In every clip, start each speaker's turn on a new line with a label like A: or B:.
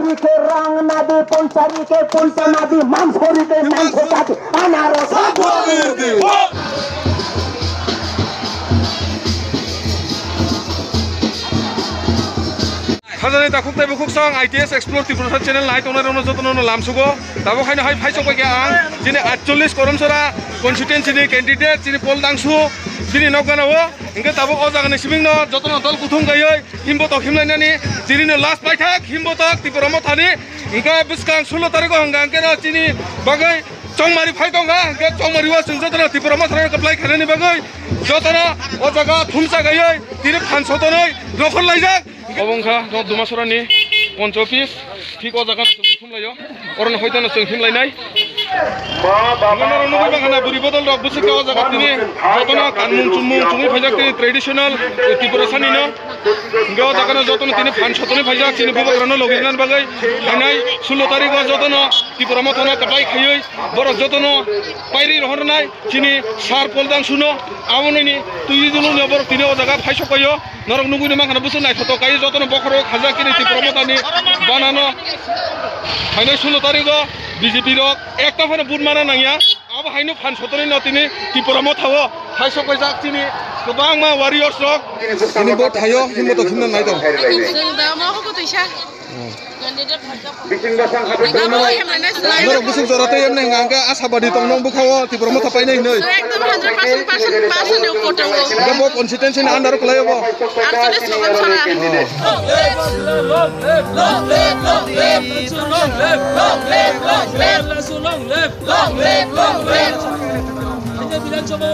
A: পঞ্চারিকে রং নদী পঞ্চারিকে পঞ্চা নদী মাংসরিকে মাংস কাটি আনারস
B: Khazani ta khuktai bukhuk song ITS Explore Tripura channel nai tona rono jotono no lamsugo tabo khaina hai phaiso ko kya ang jini 48 koromsora constituency ni candidate jini pol dangsu jini nokana ho inge tabo o jaga ni sibing no jotono dol kuthum gayoi himbo to himlainani jini no last paithak himbo to Tripura mo thani inge biskang 16 tarik hanga anke no jini bagai chongmari phaitonga inge chongmari wa sung jotono Tripura mo thani apply kharani bagai jotono o jaga thumsa gayoi tini phan sotonoi nokhol laijak Obongkha no dumasorani poncho office ঠিক ও জায়গা তো বুঝুম লাইও অরন হইতো না সঙ্গিম লাইনাই বাবা নবী বাগানা বুড়ি বদল rock বুঝে কে ও জায়গা তিনি যতনা কানমুং চুমুং চুমি ফাইজাক তিনি ট্রেডিশনাল ত্রিপুরা সানিনো গেও জায়গা যতনা তিনি ফান সতনি ফাইজাক তিনি বিবরণ লগিনান বাগাই ফাইনাই 16 তারিখ যতনা ত্রিপুরা মথনা কাটাই খাইই বড় যতনা পাইরি রহরনাই তিনি সার পলদাং শুনো আমননি তুই জুলু নেবর তিনি ও জায়গা ফাইসো কইও নরক নুগুনি মাখানা বুঝু নাই ফটো কাই যতনা বখরো খাজা কিনি ত্রিপুরা মথানি বানানো হাইনে 16 তারিখ বিজেপি রক একটা ফানে বুট মানা নাইয়া আবো হাইনো ফান সতনি ন তিনি ত্রিপুরা মথাও ফাইসো কইজাক তিনি गोबां मा वारियर्स रक তিনি বট হাयो হিমতো খিমনা নাই দं जों दा मा हको तैसा बुसुं जराते एमने गांगा आसाबादी तंग नंग बुखाव त्रिपुरा मथा पाइनै नै एकदम 100% कोटो गबो कन्सिस्टेन्सि नि under खलायबो Hanya bilang coba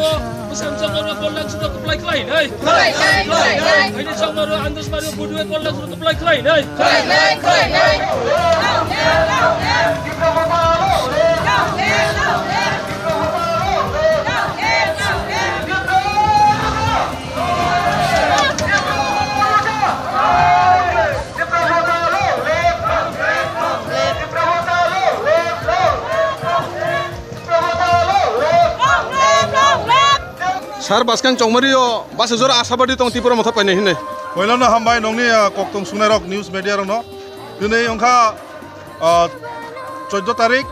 B: pesan jangan kolak sudah keplay klay, hey. Klay. Hanya jangan Andres Mario Budue kolak sudah keplay klay, hey. Klay. Sar baskan chongmario basa jora asabadi tong Tripura motha paine hinne
C: Koilano hambai nongni koktong sunarok news media rono dine ongkha 14 tarik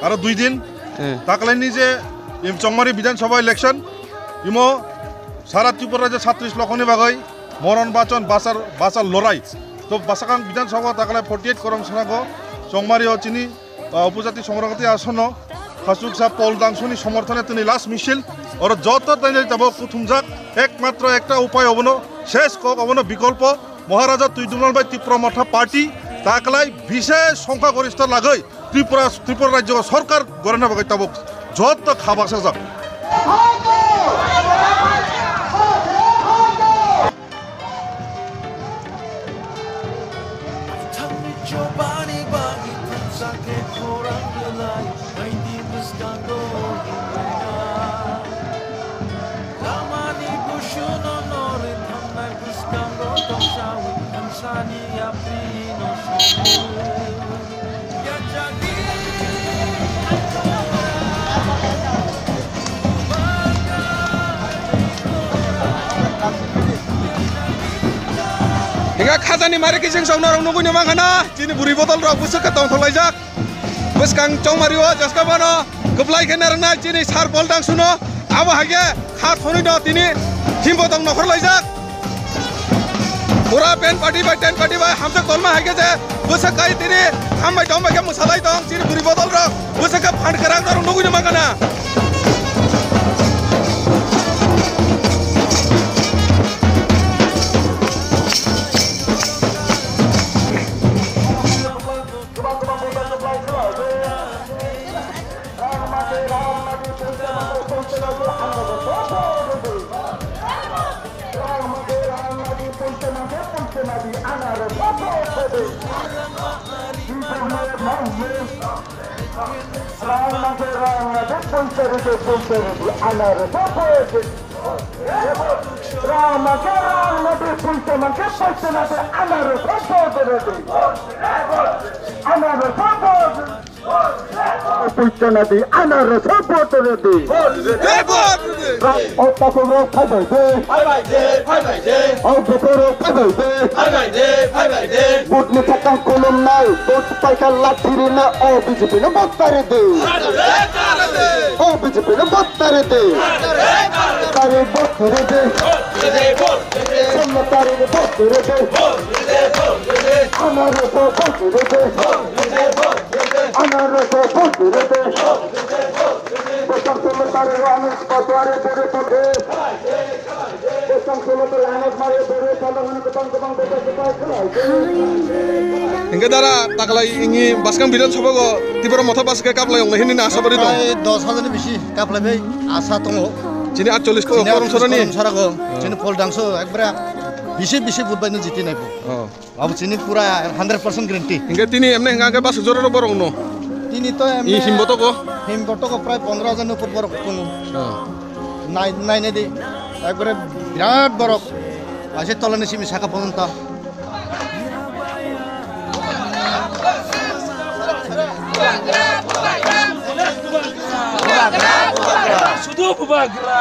C: aro 2 din taklaini je chongmari bidan sabha election imo sara Tripura rajya 36 lokhoni bagai moron bachon basar lorai to basakan bidan sabha taklai 48 korom sanago chongmari chini উপজাতি সংরক্ষিত আসন খাসুকসা পল দাংশনি সমর্থনে তিনি last মিছিল আর যত তাই যাব প্রথমজাক একমাত্র একটা উপায় হবনো শেষ কক হবনো বিকল্প মহারাজা তুইদুমাল বাই ত্রিপুরা মথা পার্টি তাকলাই বিশেষ সংখ্যাগরিষ্ঠ লাগৈ ত্রিপুরা রাজ্য সরকার গড়না বাগাই তাবক যত খাবাসা যাক
B: Hingga khazani mari kising song norong nunggu nyamang kana cini buri botol rok busuk ke tong tolaijak buskang chong mariwa jaska bano keplai kenar na cini sar poldang suno abo hage kha thoni do tini himbo tong nokhor laijak pura pen party by hamsa tolma hage je busuk kai tini hambai dom ke musalai tong cini buri botol rok busuk ke phand karang norong nunggu nyamang kana
A: Pushtanadi, Anara, support Ota Kuro Kaibaide, Kuro Kaibaide, Butni Kakang Kolom Nai, Bot Paika Latirina, BJP no Botarede, BJP no Botarede, Tare Botarede, Tare Botarede, Anaro Botarede, Anaro Botarede,
B: Hingga darah taklai ini baskang bidan coba go tiba mata bask kaplai yang lehin ini asa beri dong.
D: 10,000 bisi kaplai be asa tongo.
B: Cini 48 ko korum sora ni.
D: Sarago. Cini pol dangso ekbara bisi budbai nu jiti nai bo. Abu cini pura 100% guarantee.
B: Hingga tini emne hingga bas jororo borong no.
D: Tini to emne.
B: I himboto ko
D: pray 15,000 upor borok kono. Nai ne di ekbara birat borok. Asyik tolong nisi misaka ponta.
E: Sudah bubagra.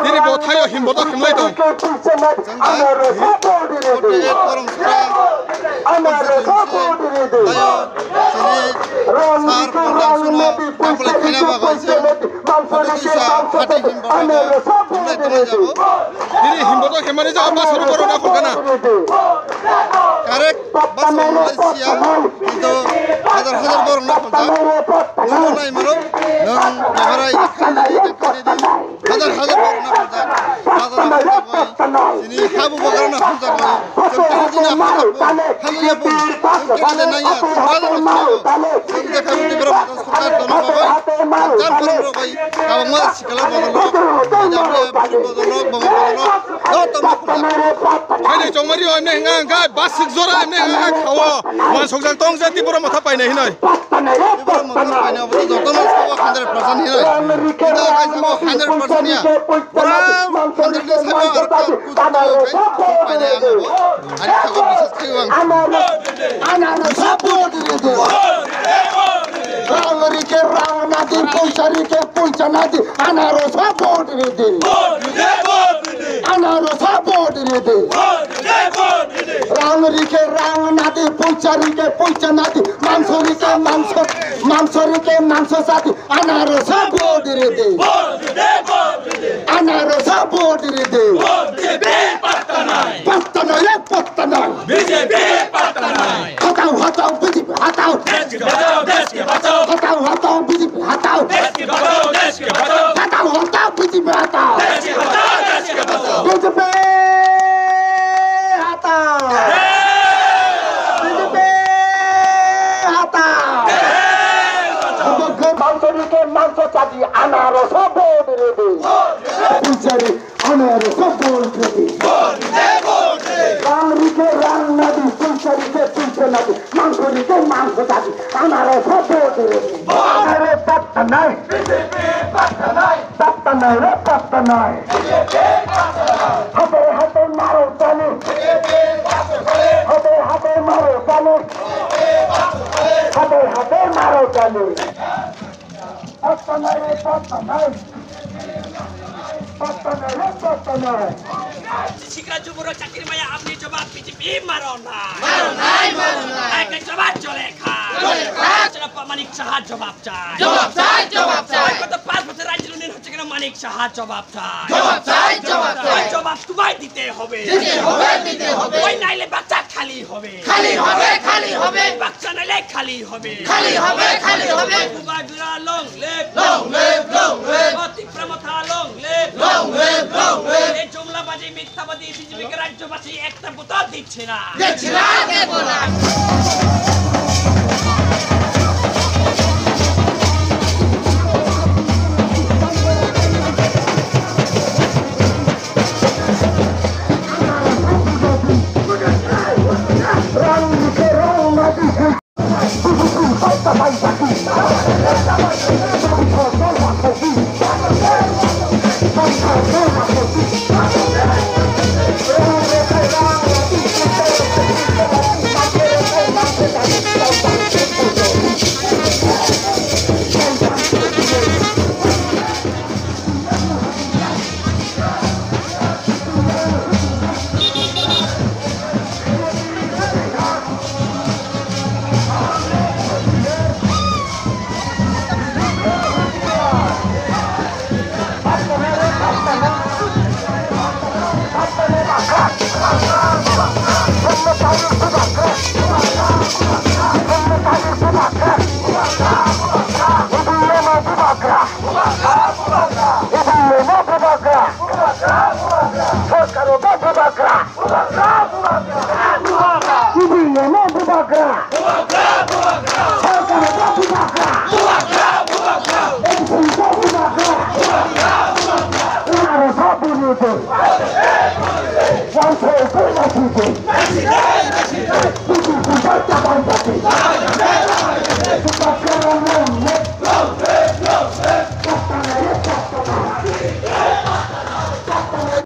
B: Tini bawa tayo himboto kimlai dong. Tini himboto kemana jauh pas baru corona kurkana.
D: Karek bas Malaysia itu hazar borong nak kolta. Nung nai maro nung nagarai ikan hazar borong nak kolta. Ini kabu bakar nak kolta kau. Sekarang ini hamilnya pun kita naya. Hazar masuk. Kita kamu di berapa tahun sekolah dono kau. Jangan perlu kau. Kau mas sekolah bodoh. Jangan bodoh, bodoh. Kau tahu kolta.
B: Ini cuma dia ini enggak bas zora ini enggak kau. Mas Hongsang Tong jadi pura mata paine ini.
D: Pura mata paine apa tu? Jodoh mas kau 100% ini. Kita akan sama 100% ya. Pura 100% sama arka kuda kau paine apa? Ada kau bisa kau.
A: Anak support itu. Rangeri ke rang nanti, pusari ke pusar nanti. Anak support itu. আনারসা ভোট রেদে রাংরিকে রাং নাদি পৌঁচারিকে পৌঁছা নাদি মাংসরিকে মাংস মাংসরিকে মাংস সাথী আনারসা ভোট রেদে আনারসা ভোট রেদে পাত্তা নয় পাত্তা নয় হটাও হটাও বিজেপি হটাও হটাও হটাও বিজেপি হটাও হটাও হটাও বিজেপি হটাও বিজেপি হটাও বিজেপি হটাও মাংসরিকে মাংস চাটি আনারস ভোট রেদে পূজারি আনারস ভোট রেদে রাংরিকে রাং নাদি পূজারিকে পূজা নাদি মাংসরিকে মাংস চাটি আনারস ভোট রেদে আরে পাত্তা নাই পাত্তা নাই রে পাত্তা নাই হাতে হাতে মারো চালু হাতে হাতে মারো চালু হাতে হাতে মারো চালু পাত্তা নাই রে পাত্তা নাই পাত্তা নাই রে পাত্তা নাই
E: শিক্ষা যুবরা চাকরি মায়া আপনি জবাব বিজেপি মারো না এক জবাব চলে খা চলো মানিক সাহা জবাব চাই কত 5 বছর রাজ্যের উন্নয়ন হচ্ছে কেন মানিক সাহা জবাব চাই জবাব তোমায় দিতে হবে ওই নাইলে বাচ্চা খালি হবে বাচ্চা নাইলে খালি হবে উবাগুরা লং লেভ অতিক্রমতা লং লেভ এই জুমলাবাজি মিথ্যাবাদী বিজেপিকে রাজ্যবাসী একটা বোতল দিচ্ছে না
A: Super